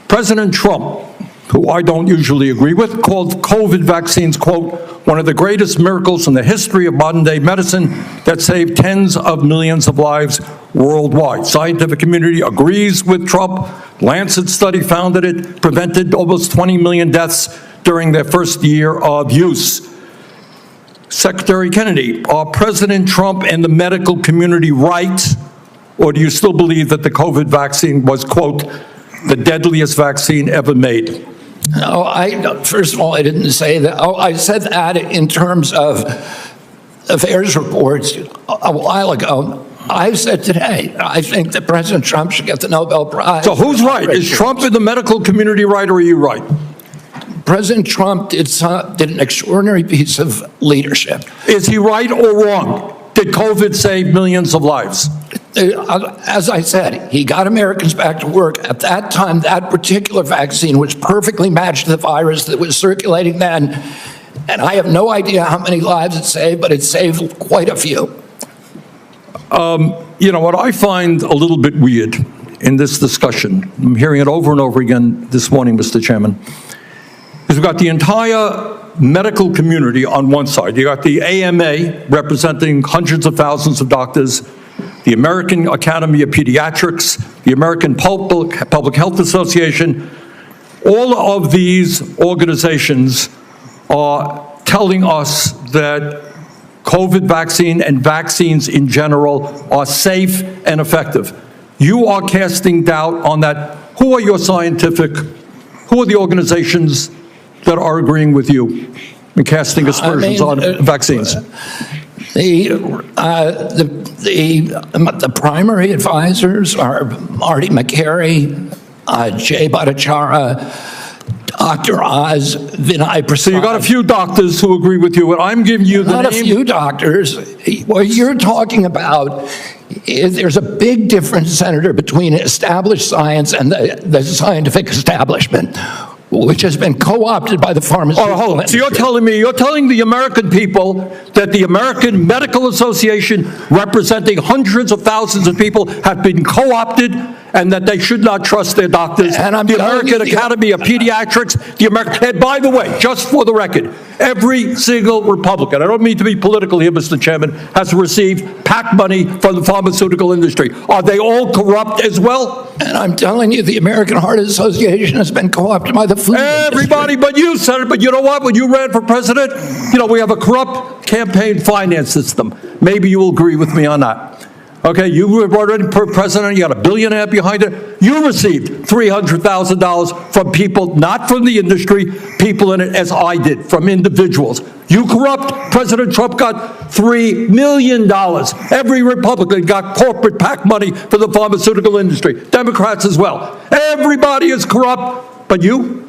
President Trump, who I don't usually agree with, called COVID vaccines, quote, one of the greatest miracles in the history of modern-day medicine that saved tens of millions of lives worldwide. Scientific community agrees with Trump. Lancet study found that it prevented almost 20 million deaths during their first year of use. Secretary Kennedy, are President Trump and the medical community right, or do you still believe that the COVID vaccine was, quote, the deadliest vaccine ever made? No, first of all, I didn't say that. I said that in terms of affairs reports a while ago. I said today, I think that President Trump should get the Nobel Prize. So who's right? Is Trump in the medical community right, or are you right? President Trump did an extraordinary piece of leadership. Is he right or wrong? Did COVID save millions of lives? As I said, he got Americans back to work. At that time, that particular vaccine was perfectly matched to the virus that was circulating then. And I have no idea how many lives it saved, but it saved quite a few. You know, what I find a little bit weird in this discussion, I'm hearing it over and over again this morning, Mr. Chairman, is we've got the entire medical community on one side. You got the AMA representing hundreds of thousands of doctors, the American Academy of Pediatrics, the American Public Health Association. All of these organizations are telling us that COVID vaccine and vaccines in general are safe and effective. You are casting doubt on that. Who are the organizations that are agreeing with you and casting aspersions on vaccines? The primary advisors are Marty McCary, Jay Bhattacharya, Dr. Oz, Vinay Prasad. So you got a few doctors who agree with you, and I'm giving you the Not name. a few doctors. What you're talking about is there's a big difference, Senator, between established science and the scientific establishment, which has been co-opted by the pharmaceutical industry. So you're telling the American people that the American Medical Association, representing hundreds of thousands of people, have been co-opted and that they should not trust their doctors. And I'm the American Academy of Pediatrics, and by the way, just for the record, every single Republican, I don't mean to be political here, Mr. Chairman, has received PAC money from the pharmaceutical industry. Are they all corrupt as well? And I'm telling you, the American Heart Association has been co-opted by the food Everybody industry. but you, Senator. But you know what? When you ran for president, you know, we have a corrupt campaign finance system. Maybe you will agree with me on that. Okay, you were already president, you got $1 billion behind it. You received $300,000 from people, not from the industry, people in it, as I did, from individuals. You corrupt. President Trump got $3 million. Every Republican got corporate PAC money for the pharmaceutical industry. Democrats as well. Everybody is corrupt, but you?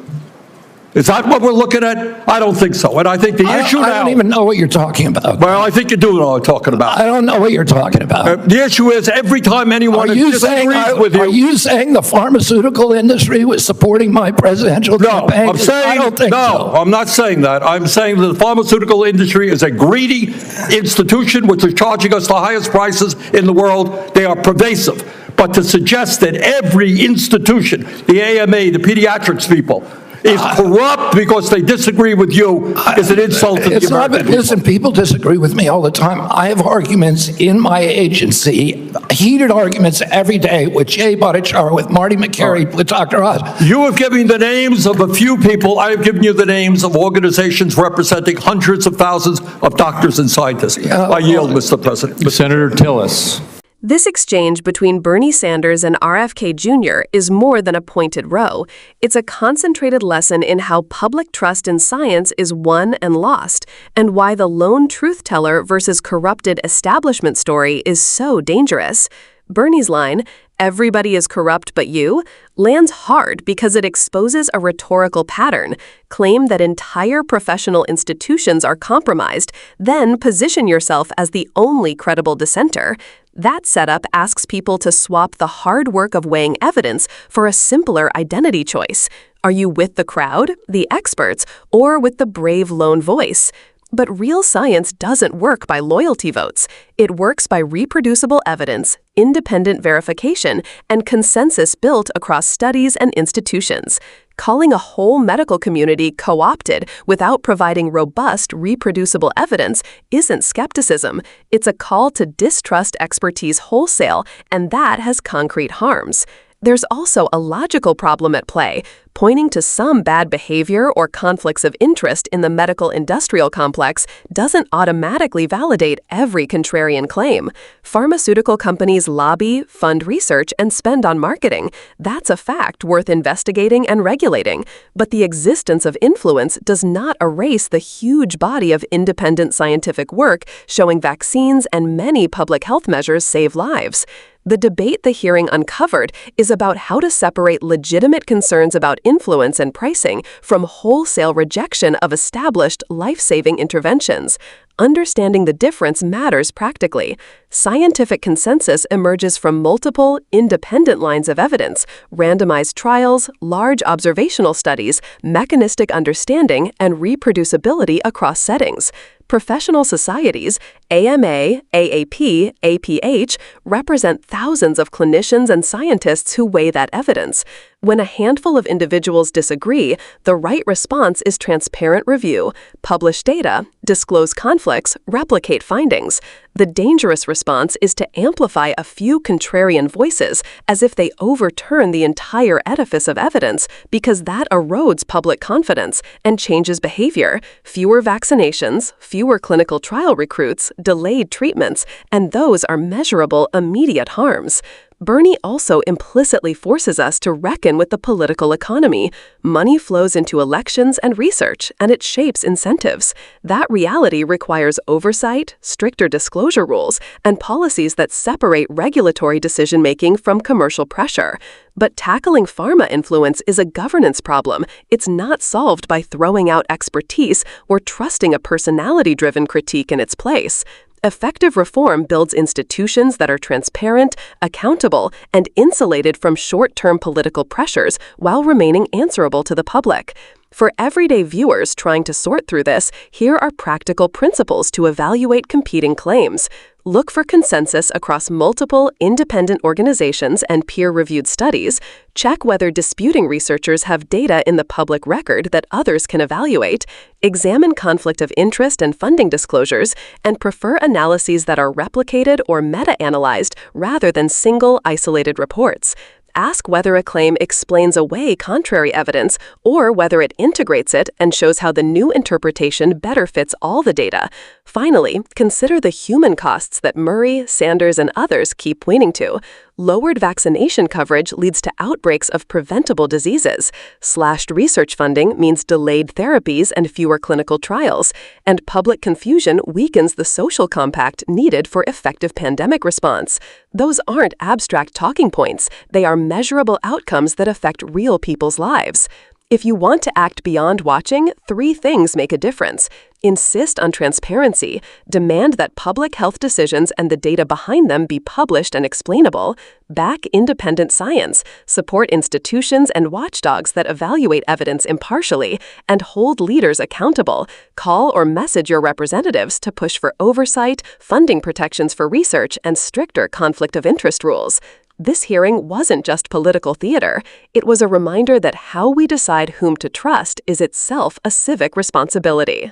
Is that what we're looking at? I don't think so. And I think the issue now... I don't even know what you're talking about. Well, I think you do know what I'm talking about. I don't know what you're talking about. The issue is every time anyone disagrees with you... Are you saying the pharmaceutical industry was supporting my presidential campaign? No, I'm saying... I don't think so. I'm not saying that. I'm saying that the pharmaceutical industry is a greedy institution which is charging us the highest prices in the world. They are pervasive. But to suggest that every institution, the AMA, the pediatrics people, is corrupt because they disagree with you is an insult to the American people. Listen, people disagree with me all the time. I have arguments in my agency, heated arguments every day with Jay Bhattacharya, with Marty McCary, with Dr. Oz. You have given the names of a few people. I have given you the names of organizations representing hundreds of thousands of doctors and scientists. I yield, Mr. President. Senator Tillis. This exchange between Bernie Sanders and RFK Jr. is more than a pointed row. It's a concentrated lesson in how public trust in science is won and lost, and why the lone truth teller versus corrupted establishment story is so dangerous. Bernie's line, "Everybody is corrupt but you," lands hard because it exposes a rhetorical pattern. Claim that entire professional institutions are compromised, then position yourself as the only credible dissenter. That setup asks people to swap the hard work of weighing evidence for a simpler identity choice. Are you with the crowd, the experts, or with the brave lone voice? But real science doesn't work by loyalty votes. It works by reproducible evidence, independent verification, and consensus built across studies and institutions. Calling a whole medical community co-opted without providing robust, reproducible evidence isn't skepticism. It's a call to distrust expertise wholesale, and that has concrete harms. There's also a logical problem at play. Pointing to some bad behavior or conflicts of interest in the medical industrial complex doesn't automatically validate every contrarian claim. Pharmaceutical companies lobby, fund research, and spend on marketing. That's a fact worth investigating and regulating. But the existence of influence does not erase the huge body of independent scientific work showing vaccines and many public health measures save lives. The debate the hearing uncovered is about how to separate legitimate concerns about influence and pricing from wholesale rejection of established life-saving interventions. Understanding the difference matters practically. Scientific consensus emerges from multiple, independent lines of evidence, randomized trials, large observational studies, mechanistic understanding, and reproducibility across settings. Professional societies, AMA, AAP, APH, represent thousands of clinicians and scientists who weigh that evidence. When a handful of individuals disagree, the right response is transparent review, publish data, disclose conflicts, replicate findings. The dangerous response is to amplify a few contrarian voices as if they overturn the entire edifice of evidence, because that erodes public confidence and changes behavior. Fewer vaccinations, fewer clinical trial recruits, delayed treatments, and those are measurable immediate harms. Bernie also implicitly forces us to reckon with the political economy. Money flows into elections and research, and it shapes incentives. That reality requires oversight, stricter disclosure rules, and policies that separate regulatory decision-making from commercial pressure. But tackling pharma influence is a governance problem. It's not solved by throwing out expertise or trusting a personality-driven critique in its place. Effective reform builds institutions that are transparent, accountable, and insulated from short-term political pressures while remaining answerable to the public. For everyday viewers trying to sort through this, here are practical principles to evaluate competing claims. Look for consensus across multiple independent organizations and peer-reviewed studies. Check whether disputing researchers have data in the public record that others can evaluate. Examine conflict of interest and funding disclosures, and prefer analyses that are replicated or meta-analyzed rather than single, isolated reports. Ask whether a claim explains away contrary evidence or whether it integrates it and shows how the new interpretation better fits all the data. Finally, consider the human costs that Murray, Sanders, and others keep pointing to. Lowered vaccination coverage leads to outbreaks of preventable diseases. Slashed research funding means delayed therapies and fewer clinical trials. And public confusion weakens the social compact needed for effective pandemic response. Those aren't abstract talking points. They are measurable outcomes that affect real people's lives. If you want to act beyond watching, 3 things make a difference. Insist on transparency, demand that public health decisions and the data behind them be published and explainable, back independent science, support institutions and watchdogs that evaluate evidence impartially, and hold leaders accountable. Call or message your representatives to push for oversight, funding protections for research, and stricter conflict of interest rules. This hearing wasn't just political theater. It was a reminder that how we decide whom to trust is itself a civic responsibility.